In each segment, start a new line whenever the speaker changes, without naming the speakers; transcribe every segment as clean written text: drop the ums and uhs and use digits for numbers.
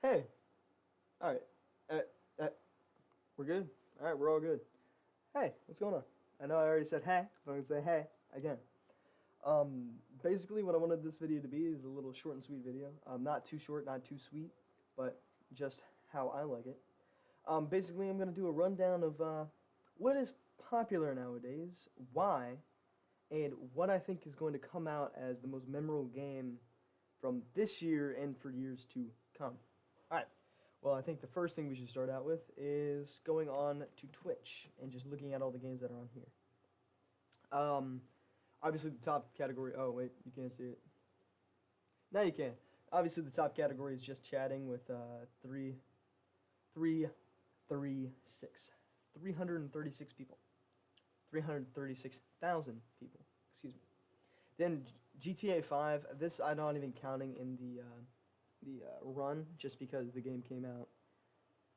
Hey, all right, uh, uh, we're good. All right, we're all good. Hey, what's going on? I know I already said hey, but I'm gonna say hey again. Basically, what I wanted this video to be is a little short and sweet video. Not too short, not too sweet, but just how I like it. Basically, I'm gonna do a rundown of what is popular nowadays, why, and what I think is going to come out as the most memorable game from this year and for years to come. All right. Well, I think the first thing we should start out with is going on to Twitch and just looking at all the games that are on here. Um, Obviously the top category. Oh wait, you can't see it. Now you can. Obviously the top category is just chatting with 336 people, 336,000 people. Excuse me. Then GTA 5. This I'm not even counting in the run, just because the game came out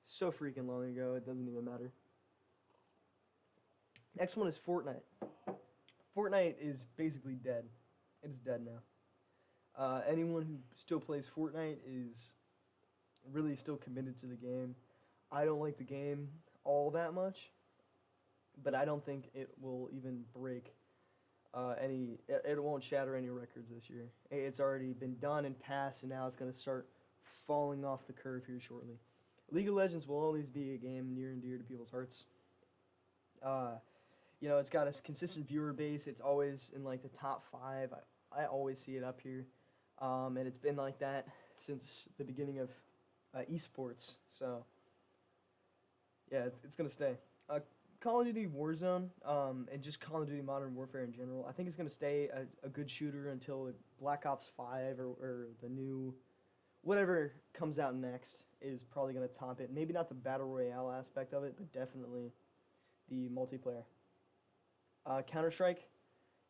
so freaking long ago. It doesn't even matter. Next one is Fortnite. Fortnite is basically dead. It is dead now. Anyone who still plays Fortnite is really still committed to the game. I don't like the game all that much, but I don't think it will even break any. It won't shatter any records this year. It's already been done and passed, and now it's going to start falling off the curve here shortly. League of Legends will always be a game near and dear to people's hearts. Uh, it's got a consistent viewer base. It's always in like the top five. I always see it up here, and it's been like that since the beginning of esports. So yeah, it's gonna stay. Call of Duty Warzone, and just Call of Duty Modern Warfare in general. I think it's gonna stay a good shooter until Black Ops 5 or the new whatever comes out next is probably gonna top it. Maybe not the battle royale aspect of it, but definitely the multiplayer. Counter Strike.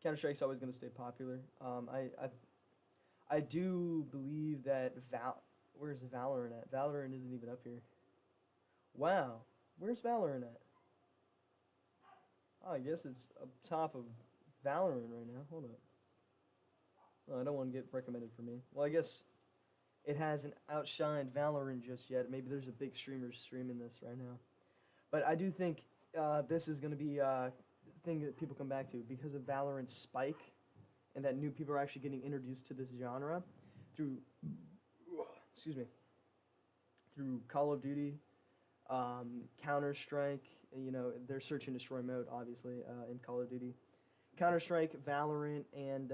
Counter Strike's always going to stay popular. I do believe that Where's Valorant at? Valorant isn't even up here. Wow, where's Valorant at? Oh, I guess it's up top of Valorant right now. Hold up. Oh, I don't want to get recommended for me. Well, I guess it hasn't outshined Valorant just yet. Maybe there's a big streamer streaming this right now. But I do think this is going to be thing that people come back to because of Valorant's spike, and that new people are actually getting introduced to this genre through, excuse me, through Call of Duty, Counter Strike. Their search and destroy mode, obviously, in Call of Duty, Counter Strike, Valorant, and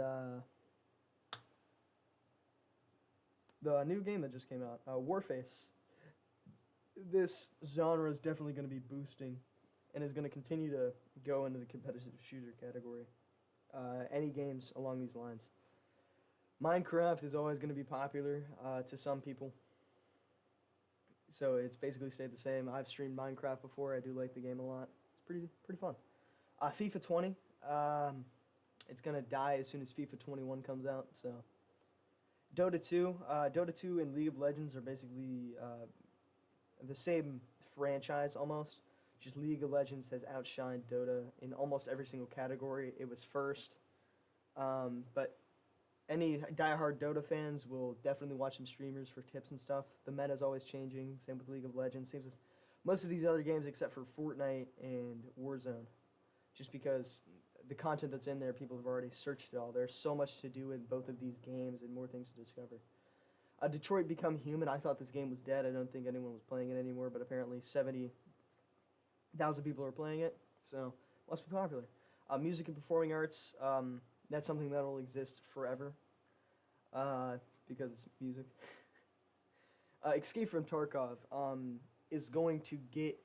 the new game that just came out, Warface. This genre is definitely going to be boosting and is going to continue to go into the competitive shooter category. Any games along these lines. Minecraft is always going to be popular to some people. So it's basically stayed the same. I've streamed Minecraft before. I do like the game a lot. It's pretty fun. FIFA 20. It's going to die as soon as FIFA 21 comes out. So Dota 2. Dota 2 and League of Legends are basically the same franchise almost. Just League of Legends has outshined Dota in almost every single category. It was first. But any diehard Dota fans will definitely watch some streamers for tips and stuff. The meta is always changing. Same with League of Legends. Same with most of these other games except for Fortnite and Warzone. Just because the content that's in there, people have already searched it all. There's so much to do in both of these games and more things to discover. Detroit Become Human. I thought this game was dead. I don't think anyone was playing it anymore, but apparently 70,000 people are playing it, so must be popular. Music and performing arts. That's something that will exist forever, because it's music. Escape from Tarkov is going to get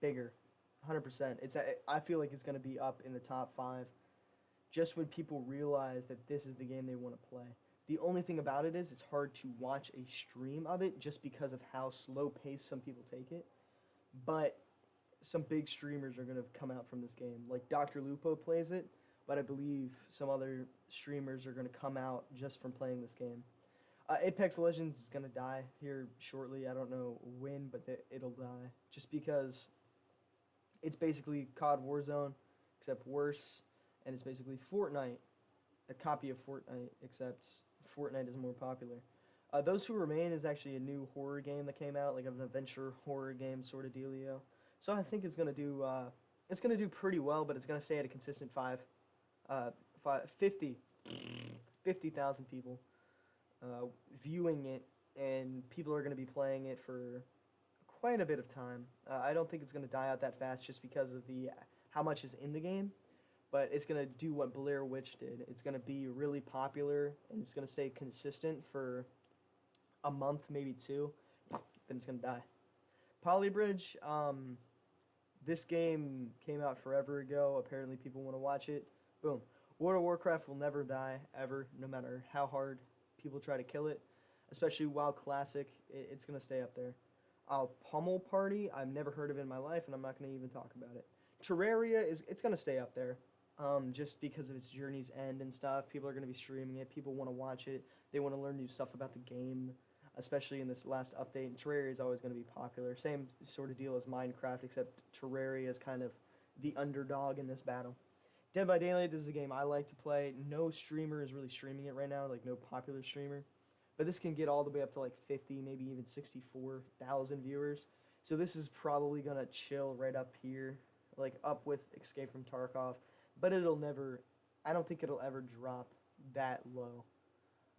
bigger, 100%. I feel like it's going to be up in the top 5, just when people realize that this is the game they want to play. The only thing about it is it's hard to watch a stream of it just because of how slow paced some people take it. But some big streamers are going to come out from this game. Like Dr. Lupo plays it, but I believe some other streamers are going to come out just from playing this game. Apex Legends is going to die here shortly. I don't know when, but it'll die. Just because it's basically COD Warzone, except worse. And it's basically Fortnite, a copy of Fortnite, except Fortnite is more popular. Those Who Remain is actually a new horror game that came out, like an adventure horror game sort of dealio. So I think it's gonna do pretty well, but it's gonna stay at a consistent uh, 50,000 people uh, viewing it, and people are gonna be playing it for quite a bit of time. I don't think it's gonna die out that fast just because of the how much is in the game, but it's gonna do what Blair Witch did. It's gonna be really popular, and it's gonna stay consistent for a month, maybe two, then it's gonna die. Polybridge, this game came out forever ago. Apparently, people want to watch it. Boom. World of Warcraft will never die ever, no matter how hard people try to kill it. Especially WoW Classic, it's gonna stay up there. Pummel Party, I've never heard of it in my life, and I'm not gonna even talk about it. Terraria it's gonna stay up there, just because of its Journey's End and stuff. People are gonna be streaming it. People want to watch it. They want to learn new stuff about the game, especially in this last update. And Terraria is always going to be popular. Same sort of deal as Minecraft, except Terraria is kind of the underdog in this battle. Dead by Daylight, this is a game I like to play. No streamer is really streaming it right now, like no popular streamer. But this can get all the way up to like 50, maybe even 64,000 viewers. So this is probably going to chill right up here, like up with Escape from Tarkov. But I don't think it'll ever drop that low.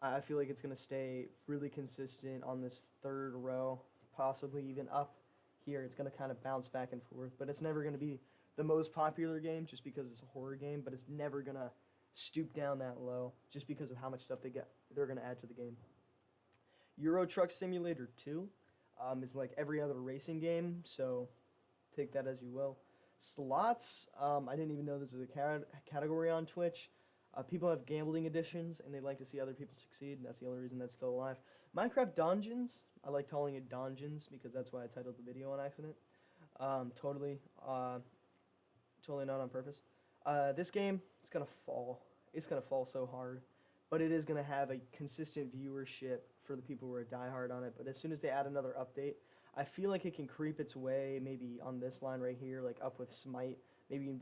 I feel like it's going to stay really consistent on this third row, possibly even up here. It's going to kind of bounce back and forth, but it's never going to be the most popular game just because it's a horror game, but it's never going to stoop down that low just because of how much stuff they're going to add to the game. Euro Truck Simulator 2 is like every other racing game, so take that as you will. Slots, I didn't even know this was a category on Twitch. People have gambling editions, and they like to see other people succeed, and that's the only reason that's still alive. Minecraft Donjons, I like calling it Donjons because that's why I titled the video on accident. Totally not on purpose. This game, it's gonna fall. It's gonna fall so hard, but it is gonna have a consistent viewership for the people who are diehard on it. But as soon as they add another update, I feel like it can creep its way maybe on this line right here, like up with Smite, maybe even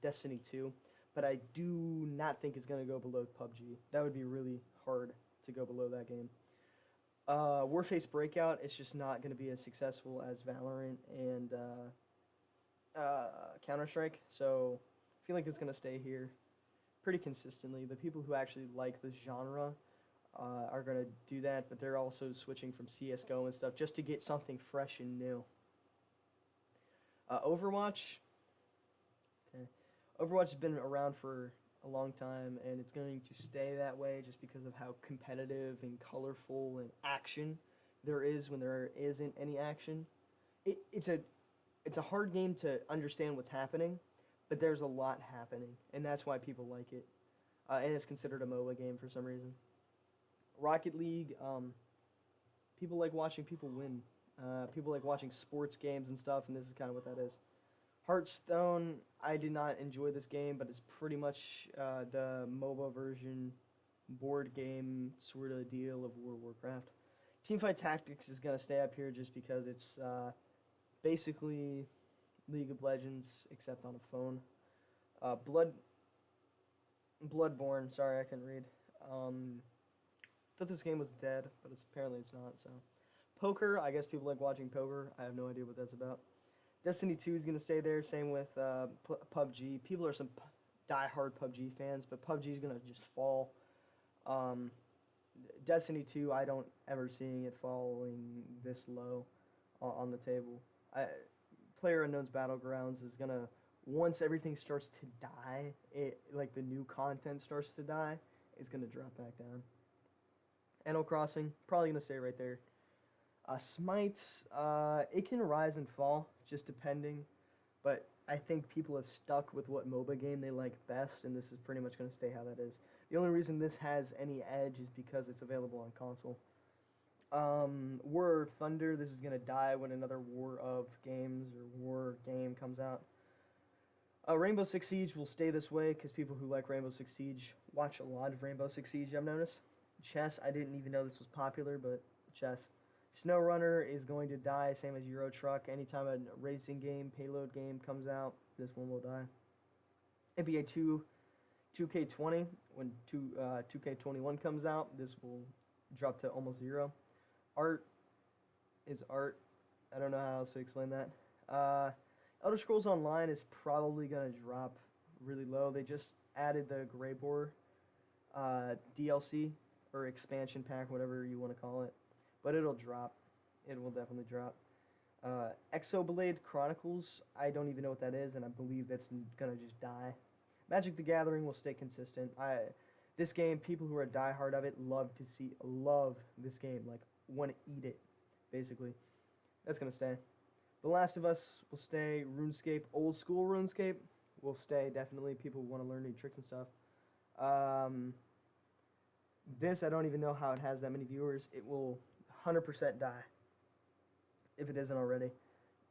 Destiny 2. But I do not think it's going to go below PUBG. That would be really hard to go below that game. Warface Breakout, it's just not going to be as successful as Valorant and Counter-Strike. So I feel like it's going to stay here pretty consistently. The people who actually like the genre are going to do that, but they're also switching from CSGO and stuff just to get something fresh and new. Overwatch. Okay. Overwatch has been around for a long time, and it's going to stay that way just because of how competitive and colorful and action there is when there isn't any action. It's a hard game to understand what's happening, but there's a lot happening, and that's why people like it. And it's considered a MOBA game for some reason. Rocket League, people like watching people win. People like watching sports games and stuff, and this is kind of what that is. Hearthstone, I did not enjoy this game, but it's pretty much the MOBA version, board game sort of deal of World of Warcraft. Teamfight Tactics is going to stay up here just because it's basically League of Legends, except on a phone. Bloodborne, sorry, I couldn't read. Thought this game was dead, but apparently it's not, so. Poker, I guess people like watching poker. I have no idea what that's about. Destiny 2 is going to stay there, same with PUBG. People are some die-hard PUBG fans, but PUBG is going to just fall. Destiny 2, I don't ever seeing it falling this low on the table. PlayerUnknown's Battlegrounds is going to, once everything starts to die, like the new content starts to die, it's going to drop back down. Animal Crossing, probably going to stay right there. Smite, it can rise and fall, just depending, but I think people have stuck with what MOBA game they like best, and this is pretty much going to stay how that is. The only reason this has any edge is because it's available on console. War of Thunder, this is going to die when another War of Games or War game comes out. Rainbow Six Siege will stay this way because people who like Rainbow Six Siege watch a lot of Rainbow Six Siege, I've noticed. Chess, I didn't even know this was popular, but chess. SnowRunner is going to die, same as Euro Truck. Anytime a racing game, payload game comes out, this one will die. NBA 2K20, when 2K21 comes out, this will dropped to almost 0. Art is art. I don't know how else to explain that. Elder Scrolls Online is probably gonna drop really low. They just added the Greybor DLC or expansion pack, whatever you want to call it, but it'll drop. It will definitely drop. Exoblade Chronicles, I don't even know what that is, and I believe that's gonna just die. Magic the Gathering will stay consistent. This game, people who are diehard of it love this game, like want to eat it, basically. That's gonna stay. The Last of Us will stay. RuneScape, old school RuneScape, will stay definitely. People want to learn new tricks and stuff. This, I don't even know how it has that many viewers. It will 100% die. If it isn't already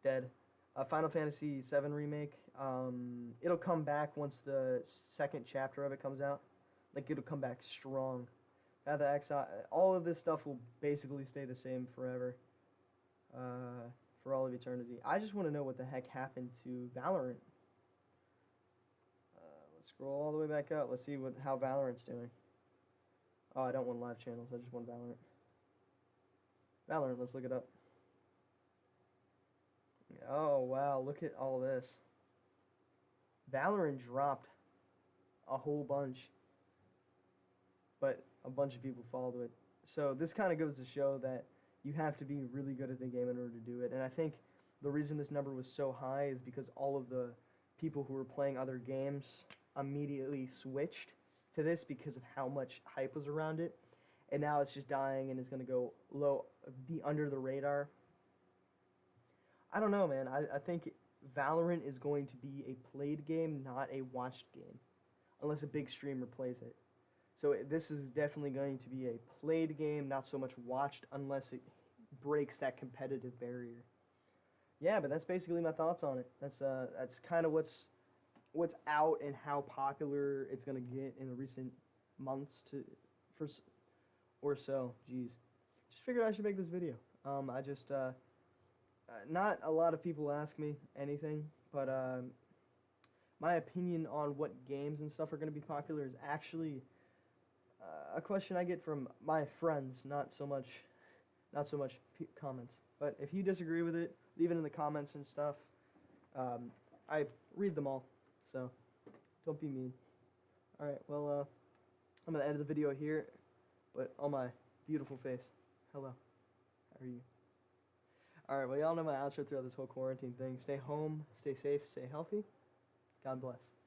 dead. Final Fantasy VII Remake, it'll come back once the second chapter of it comes out. Like, it'll come back strong. Path of Exile, all of this stuff will basically stay the same forever. For all of eternity. I just want to know what the heck happened to Valorant. Let's scroll all the way back up. Let's see how Valorant's doing. Oh, I don't want live channels. I just want Valorant. Valorant, let's look it up. Oh, wow. Look at all this. Valorant dropped a whole bunch. But a bunch of people followed it. So this kind of goes to show that you have to be really good at the game in order to do it. And I think the reason this number was so high is because all of the people who were playing other games immediately switched to this because of how much hype was around it. And now it's just dying and it's going to go low, be under the radar. I don't know, man. I think Valorant is going to be a played game, not a watched game. Unless a big streamer plays it. So this is definitely going to be a played game, not so much watched, unless it breaks that competitive barrier. Yeah, but that's basically my thoughts on it. That's kind of what's out and how popular it's gonna get in the recent months or so. Jeez, just figured I should make this video. Not a lot of people ask me anything, but my opinion on what games and stuff are gonna be popular is actually a question I get from my friends, not so much comments. But if you disagree with it, leave it in the comments and stuff. I read them all, so don't be mean. All right, well, I'm gonna end the video here, but on my beautiful face. Hello, how are you? All right, well, y'all know my outro throughout this whole quarantine thing. Stay home, stay safe, stay healthy. God bless.